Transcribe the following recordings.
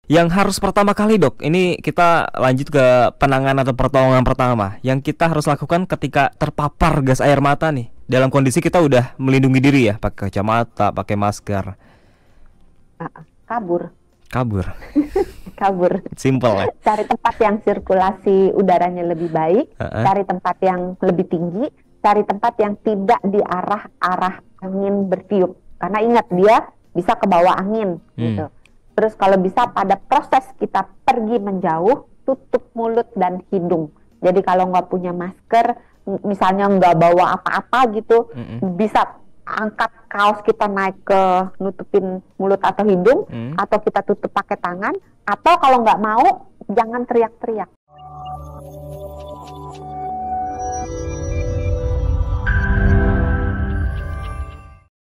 Yang harus pertama kali dok, ini kita lanjut ke penanganan atau pertolongan pertama yang kita harus lakukan ketika terpapar gas air mata nih. Dalam kondisi kita udah melindungi diri ya, pakai kacamata, pakai masker. Kabur. Kabur. Kabur. Simple ya. Cari tempat yang sirkulasi udaranya lebih baik, cari tempat yang lebih tinggi, cari tempat yang tidak di arah angin bertiup. Karena ingat dia bisa ke bawah angin gitu. Terus kalau bisa pada proses kita pergi menjauh, tutup mulut dan hidung. Jadi kalau nggak punya masker, misalnya nggak bawa apa-apa gitu, bisa angkat kaos kita naik ke nutupin mulut atau hidung, atau kita tutup pakai tangan, atau kalau nggak mau, jangan teriak-teriak.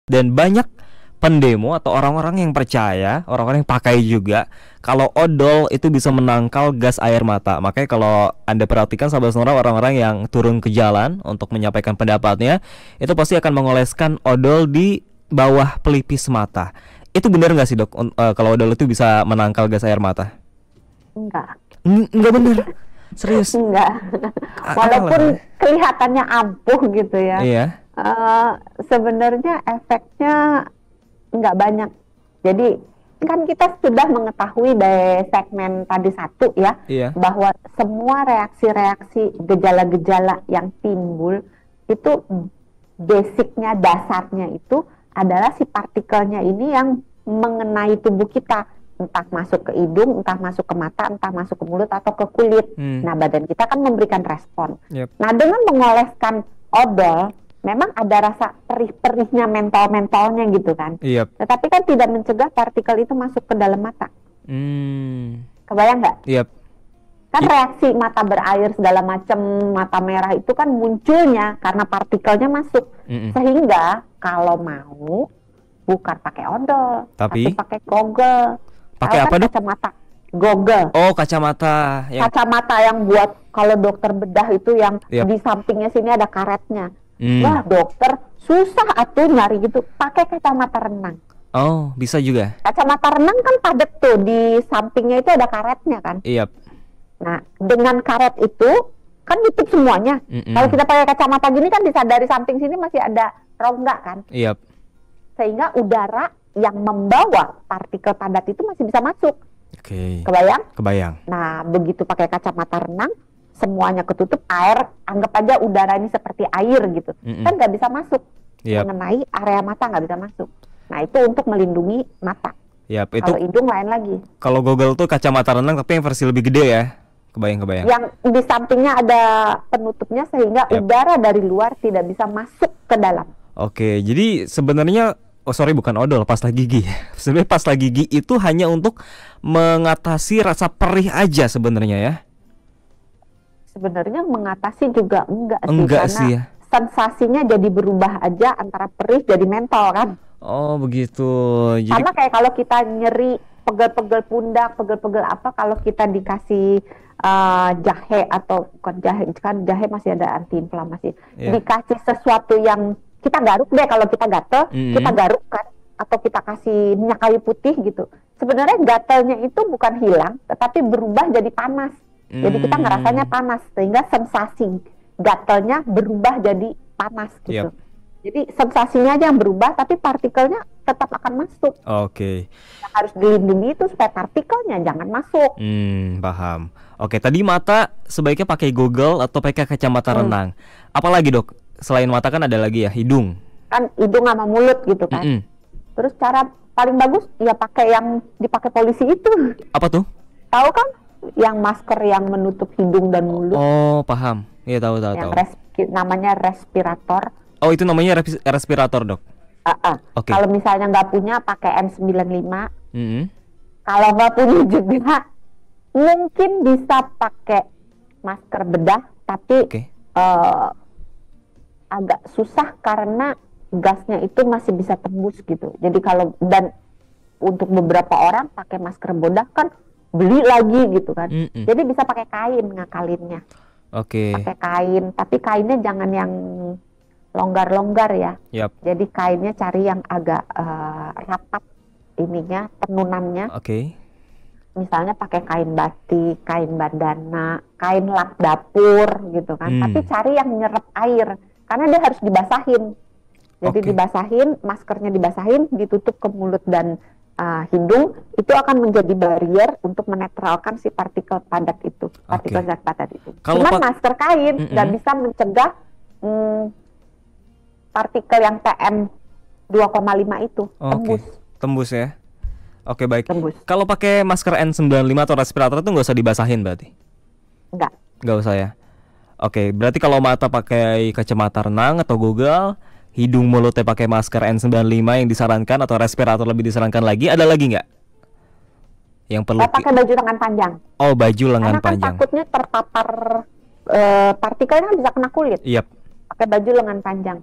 Dan banyak pendemo atau orang-orang yang percaya, orang-orang yang pakai juga kalau odol itu bisa menangkal gas air mata. Makanya kalau Anda perhatikan sahabat Sonora, orang-orang yang turun ke jalan untuk menyampaikan pendapatnya itu pasti akan mengoleskan odol di bawah pelipis mata. Itu benar nggak sih dok, kalau odol itu bisa menangkal gas air mata? Enggak. Enggak benar. Serius? Enggak. Walaupun kelihatannya ampuh gitu ya. Iya. Sebenarnya efeknya nggak banyak. Jadi kan kita sudah mengetahui dari segmen tadi satu ya, bahwa semua reaksi-reaksi gejala-gejala yang timbul itu basicnya, dasarnya itu adalah si partikelnya ini yang mengenai tubuh kita, entah masuk ke hidung, entah masuk ke mata, entah masuk ke mulut atau ke kulit. Nah, badan kita kan memberikan respon. Nah, dengan mengoleskan odol memang ada rasa perih-perihnya, mentol-mentolnya gitu kan. Tetapi kan tidak mencegah partikel itu masuk ke dalam mata. Kebayang nggak? Kan reaksi mata berair segala macam, mata merah itu kan munculnya karena partikelnya masuk. Sehingga kalau mau bukan pakai odol, tapi pakai goggle. Pakai apa dok? Kacamata. Goggle. Oh, kacamata. Kacamata yang buat kalau dokter bedah itu yang di sampingnya sini ada karetnya. Wah dokter susah atuh nyari gitu, pakai kacamata renang. Oh bisa juga. Kacamata renang kan padat tuh, di sampingnya itu ada karetnya kan. Nah dengan karet itu kan nutup semuanya. Kalau kita pakai kacamata gini kan bisa dari samping sini masih ada rongga kan. Sehingga udara yang membawa partikel padat itu masih bisa masuk. Kebayang? Kebayang. Nah begitu pakai kacamata renang, semuanya ketutup, air, anggap aja udara ini seperti air gitu, kan nggak bisa masuk mengenai area mata, nggak bisa masuk. Nah itu untuk melindungi mata. Kalau hidung lain lagi. Kalau goggle tuh kacamata renang tapi yang versi lebih gede ya, kebayang. Yang di sampingnya ada penutupnya sehingga udara dari luar tidak bisa masuk ke dalam. Oke, jadi sebenarnya bukan odol, pasta gigi. Sebenarnya pasta gigi itu hanya untuk mengatasi rasa perih aja sebenarnya ya. Sebenarnya mengatasi juga enggak karena sih ya. Sensasinya jadi berubah aja antara perih jadi mentol kan. Oh begitu. Jadi sama kayak kalau kita nyeri pegel-pegel pundak, pegel-pegel apa, kalau kita dikasih jahe atau bukan jahe, kan jahe masih ada antiinflamasi. Dikasih sesuatu yang kita garuk deh, kalau kita gatel, kita garuk kan, atau kita kasih minyak kayu putih gitu. Sebenarnya gatelnya itu bukan hilang, tetapi berubah jadi panas. Jadi kita ngerasanya panas, sehingga sensasi gatelnya berubah jadi panas gitu. Jadi sensasinya aja yang berubah, tapi partikelnya tetap akan masuk. Yang harus dilindungi itu supaya partikelnya jangan masuk. Paham. Oke, tadi mata sebaiknya pakai goggle atau pakai kacamata renang. Apalagi dok? Selain mata kan ada lagi ya, hidung. Kan hidung sama mulut gitu kan. Terus cara paling bagus ya pakai yang dipakai polisi itu. Apa tuh? Tahu kan? Yang masker yang menutup hidung dan mulut. Oh paham. Iya tahu. Namanya respirator. Oh itu namanya respirator dok. Kalau misalnya nggak punya pakai N95. Kalau nggak punya juga mungkin bisa pakai masker bedah, tapi agak susah karena gasnya itu masih bisa tembus gitu. Jadi kalau dan untuk beberapa orang pakai masker bedah kan beli lagi gitu kan. Jadi bisa pakai kain ngakalinnya. Pakai kain, tapi kainnya jangan yang longgar-longgar ya. Jadi kainnya cari yang agak rapat ininya, tenunannya. misalnya pakai kain batik, kain bandana, kain lap dapur gitu kan. Tapi cari yang nyerap air karena dia harus dibasahin. Jadi dibasahin, maskernya dibasahin, ditutup ke mulut dan hidung, itu akan menjadi barrier untuk menetralkan si partikel padat itu, partikel zat padat itu. Cuman masker kain nggak bisa mencegah partikel yang PM 2,5 itu tembus. Tembus ya. Oke, baik. Kalau pakai masker N95 atau respirator itu nggak usah dibasahin berarti? Nggak usah ya. Oke, berarti kalau mata pakai kacamata renang atau Google, hidung mulutnya pakai masker N95 yang disarankan atau respirator lebih disarankan lagi, ada lagi nggak? Yang perlu pakai baju lengan panjang. Oh, baju lengan panjang. Karena kan takutnya terpapar partikelnya bisa kena kulit. Pakai baju lengan panjang.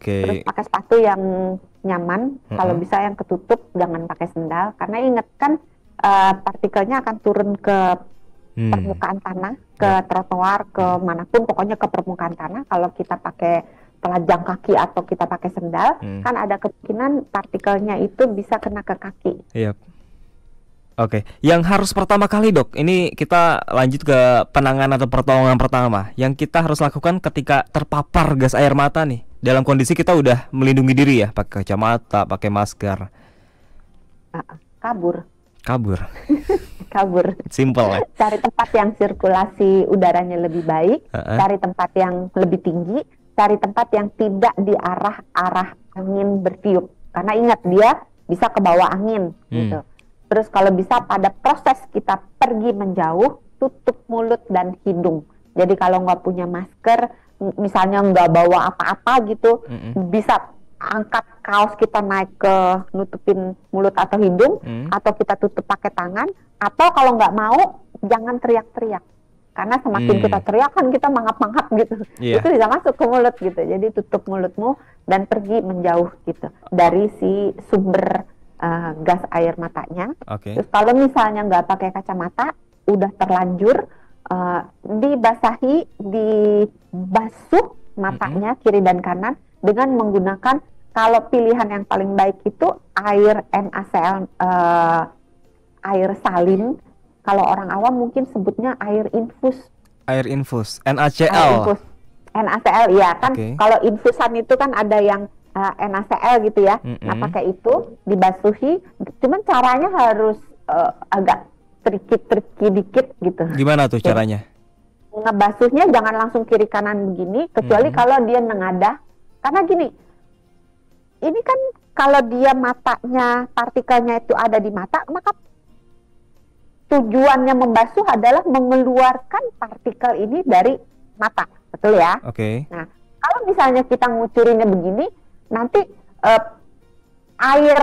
Terus pakai sepatu yang nyaman, kalau bisa yang ketutup, jangan pakai sendal. Karena ingat kan partikelnya akan turun ke permukaan tanah, ke trotoar, ke manapun, pokoknya ke permukaan tanah. Kalau kita pakai telanjang kaki atau kita pakai sendal, kan ada kemungkinan partikelnya itu bisa kena ke kaki. Yang harus pertama kali, Dok, ini kita lanjut ke penanganan atau pertolongan pertama. Yang kita harus lakukan ketika terpapar gas air mata nih. Dalam kondisi kita udah melindungi diri ya, pakai kacamata, pakai masker. Kabur. Kabur. Simple ya. Cari tempat yang sirkulasi udaranya lebih baik, cari tempat yang lebih tinggi, cari tempat yang tidak di arah angin bertiup. Karena ingat dia bisa ke bawah angin gitu. Terus kalau bisa pada proses kita pergi menjauh, tutup mulut dan hidung. Jadi kalau nggak punya masker, misalnya nggak bawa apa-apa gitu, bisa angkat kaos kita naik ke nutupin mulut atau hidung, atau kita tutup pakai tangan, atau kalau nggak mau jangan teriak-teriak. Karena semakin kita teriak kan kita mangap-mangap gitu, itu bisa masuk ke mulut gitu. Jadi tutup mulutmu dan pergi menjauh gitu dari si sumber gas air matanya. Terus kalau misalnya nggak pakai kacamata, udah terlanjur, dibasahi, dibasuh matanya kiri dan kanan dengan menggunakan, kalau pilihan yang paling baik itu air NaCl, air salin. Kalau orang awam mungkin sebutnya air infus. Air infus, NaCl. NaCl ya kan. Kalau infusan itu kan ada yang NaCl gitu ya. Nah pakai itu dibasuhi. Cuman caranya harus agak tricky dikit gitu. Gimana tuh caranya? Ngebasuhnya jangan langsung kiri kanan begini, kecuali kalau dia nengadah. Karena gini, ini kan kalau dia matanya, partikelnya itu ada di mata, maka tujuannya membasuh adalah mengeluarkan partikel ini dari mata, betul ya? Nah, kalau misalnya kita ngucurinnya begini, nanti air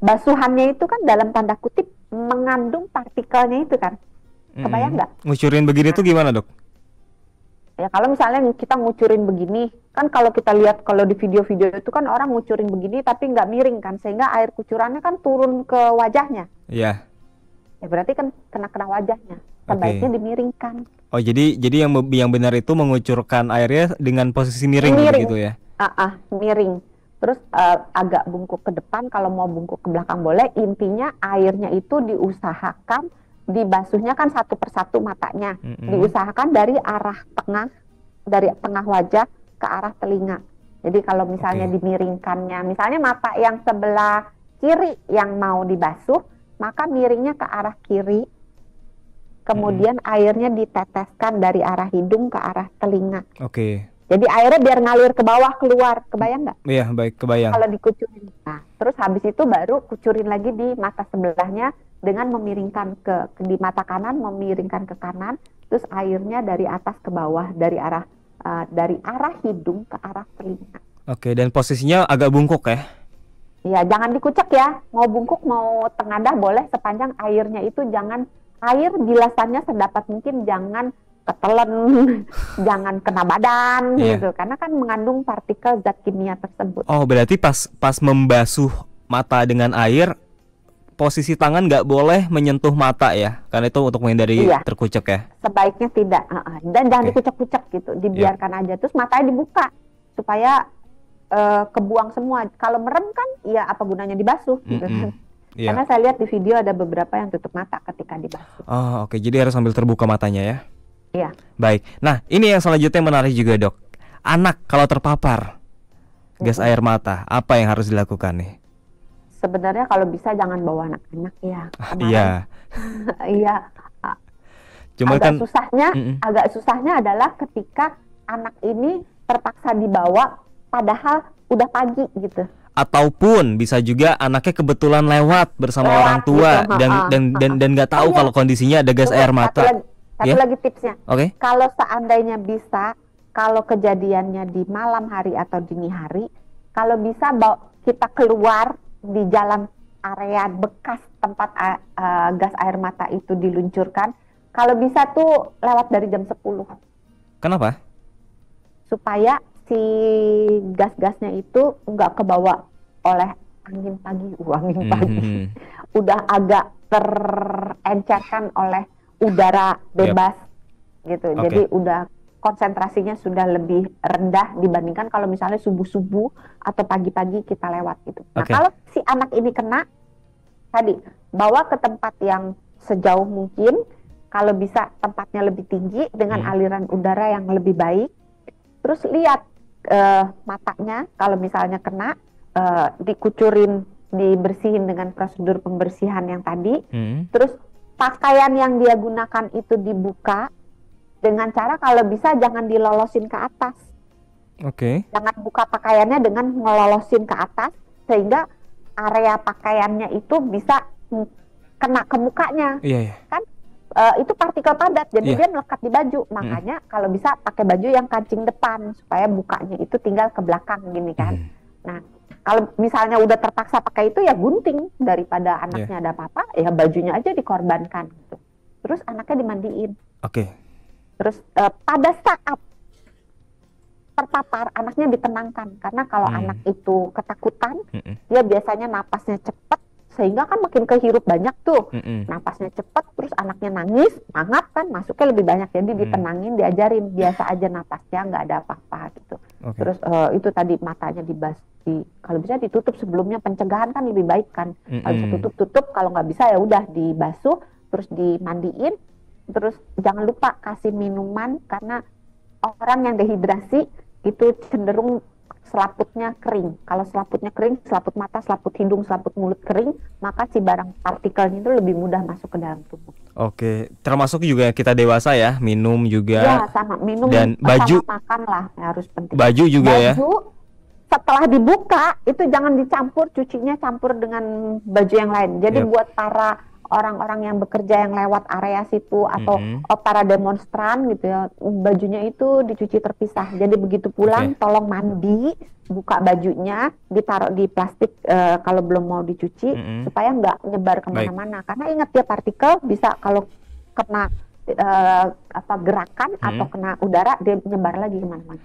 basuhannya itu kan dalam tanda kutip mengandung partikelnya itu kan, kebayang nggak? Ngucurin begini tuh gimana, Dok? Ya kalau misalnya kita ngucurin begini, kan kalau kita lihat kalau di video-video itu kan orang ngucurin begini tapi nggak miring kan, sehingga air kucurannya kan turun ke wajahnya. Ya berarti kan kena wajahnya. Sebaiknya dimiringkan. Oh jadi yang benar itu mengucurkan airnya dengan posisi miring gitu ya? Miring. Terus agak bungkuk ke depan, kalau mau bungkuk ke belakang boleh. Intinya airnya itu diusahakan dibasuhnya kan satu persatu matanya, diusahakan dari arah tengah, dari tengah wajah ke arah telinga. Jadi kalau misalnya dimiringkannya, misalnya mata yang sebelah kiri yang mau dibasuh, maka miringnya ke arah kiri, kemudian airnya diteteskan dari arah hidung ke arah telinga. Jadi airnya biar ngalir ke bawah keluar, kebayang nggak? Iya, baik, kebayang. Kalau dikucurin. Nah, terus habis itu baru kucurin lagi di mata sebelahnya dengan memiringkan di mata kanan, memiringkan ke kanan, terus airnya dari atas ke bawah, dari arah hidung ke arah telinga. Dan posisinya agak bungkuk ya? Iya, jangan dikucek ya. Mau bungkuk, mau tengadah boleh, sepanjang airnya itu jangan, air bilasannya sedapat mungkin jangan ketelen, jangan kena badan gitu, karena kan mengandung partikel zat kimia tersebut. Oh, berarti pas membasuh mata dengan air, posisi tangan nggak boleh menyentuh mata ya, karena itu untuk menghindari terkucek ya. Sebaiknya tidak, dan jangan dikucek-kucek gitu, dibiarkan aja, terus matanya dibuka supaya kebuang semua. Kalau merem kan, ya apa gunanya dibasuh gitu. Karena saya lihat di video ada beberapa yang tutup mata ketika dibasuh. Oh, oke. Jadi harus sambil terbuka matanya ya. Iya. Baik. Nah, ini yang selanjutnya menarik juga, Dok. Anak kalau terpapar gas air mata, apa yang harus dilakukan nih? Sebenarnya kalau bisa jangan bawa anak-anak ya. Iya. Iya. Cuma agak susahnya adalah ketika anak ini terpaksa dibawa padahal udah pagi gitu. Ataupun bisa juga anaknya kebetulan lewat bersama orang tua gitu. dan nggak tahu kalau kondisinya ada gas air mata. Satu lagi tipsnya. Oke. Kalau seandainya bisa, kalau kejadiannya di malam hari atau dini hari, kalau bisa kita keluar di jalan area bekas tempat gas air mata itu diluncurkan, kalau bisa tuh lewat dari jam 10. Kenapa? Supaya si gas-gasnya itu nggak kebawa oleh angin pagi. Udah agak terencerkan oleh udara bebas gitu. Jadi udah konsentrasinya sudah lebih rendah dibandingkan kalau misalnya subuh-subuh atau pagi-pagi kita lewat gitu. Nah, kalau si anak ini kena, tadi bawa ke tempat yang sejauh mungkin, kalau bisa tempatnya lebih tinggi dengan aliran udara yang lebih baik. Terus lihat matanya, kalau misalnya kena, dikucurin, dibersihin dengan prosedur pembersihan yang tadi. Terus pakaian yang dia gunakan itu dibuka dengan cara kalau bisa jangan dilolosin ke atas. Jangan buka pakaiannya dengan ngelolosin ke atas sehingga area pakaiannya itu bisa kena ke mukanya. Kan itu partikel padat, jadi dia melekat di baju. Makanya kalau bisa pakai baju yang kancing depan supaya bukanya itu tinggal ke belakang gini kan. Nah, kalau misalnya udah terpaksa pakai itu ya gunting, daripada anaknya ada apa-apa ya bajunya aja dikorbankan gitu. Terus anaknya dimandiin. Terus pada saat terpapar anaknya ditenangkan, karena kalau anak itu ketakutan dia biasanya napasnya cepat sehingga kan makin kehirup banyak tuh. Napasnya cepat, terus anaknya nangis, mangap kan, masuknya lebih banyak. Jadi ditenangin, diajarin biasa aja napasnya, nggak ada apa-apa gitu. Terus itu tadi matanya kalau bisa ditutup sebelumnya, pencegahan kan lebih baik kan. Kalau bisa tutup, kalau nggak bisa ya udah dibasuh, terus dimandiin, terus jangan lupa kasih minuman, karena orang yang dehidrasi itu cenderung selaputnya kering. Kalau selaputnya kering, selaput mata, selaput hidung, selaput mulut kering, maka si barang partikelnya itu lebih mudah masuk ke dalam tubuh. Termasuk juga kita dewasa ya, minum juga. Ya, sama minum dan baju, sama makan lah, harus penting. Baju juga ya. Setelah dibuka itu jangan dicampur, cucinya campur dengan baju yang lain. Jadi buat para orang-orang yang bekerja yang lewat area situ atau para demonstran gitu ya, bajunya itu dicuci terpisah. Jadi begitu pulang tolong mandi, buka bajunya, ditaruh di plastik kalau belum mau dicuci supaya nggak nyebar kemana-mana. Karena ingat ya, partikel bisa kalau kena gerakan atau kena udara dia nyebar lagi kemana-mana.